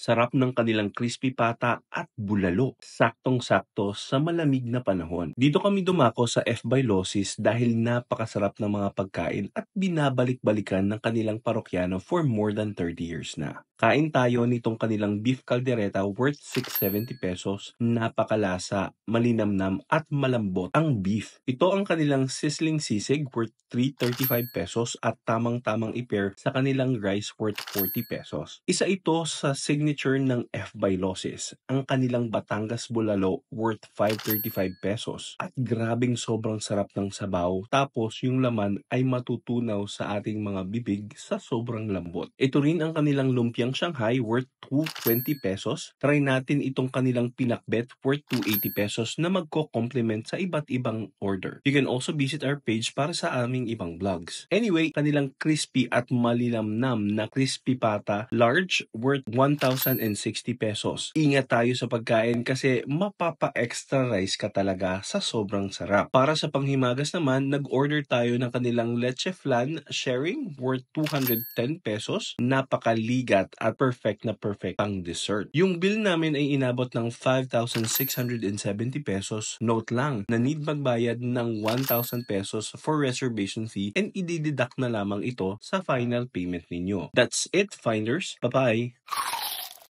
Sarap ng kanilang crispy pata at bulalo. Saktong-sakto sa malamig na panahon. Dito kami dumako sa F. Bailosis dahil napakasarap ng mga pagkain at binabalik-balikan ng kanilang parokyano for more than 30 years na. Kain tayo nitong kanilang beef caldereta worth 670 pesos. Napakalasa, malinamnam at malambot ang beef. Ito ang kanilang sizzling sisig worth 335 pesos at tamang-tamang i-pair sa kanilang rice worth 40 pesos. Isa ito sa signature ng F. Bailosis, ang kanilang Batangas Bulalo worth 535 pesos. At grabing sobrang sarap ng sabaw, tapos yung laman ay matutunaw sa ating mga bibig sa sobrang lambot. Ito rin ang kanilang lumpiang Shanghai worth 220 pesos. Try natin itong kanilang pinakbet worth 280 pesos na magko-complement sa iba't ibang order. You can also visit our page para sa aming ibang vlogs. Anyway, kanilang crispy at malinamnam na crispy pata large worth 1,060 pesos. Ingat tayo sa pagkain kasi mapapa-extra rice ka talaga sa sobrang sarap. Para sa panghimagas naman, nag-order tayo ng kanilang leche flan sharing worth 210 pesos. Napakaligat at perfect na perfect pang dessert. Yung bill namin ay inabot ng 5,670 pesos. Note lang na need magbayad ng 1,000 pesos for reservation fee and i-deduct na lamang ito sa final payment ninyo. That's it, finders. Bye-bye!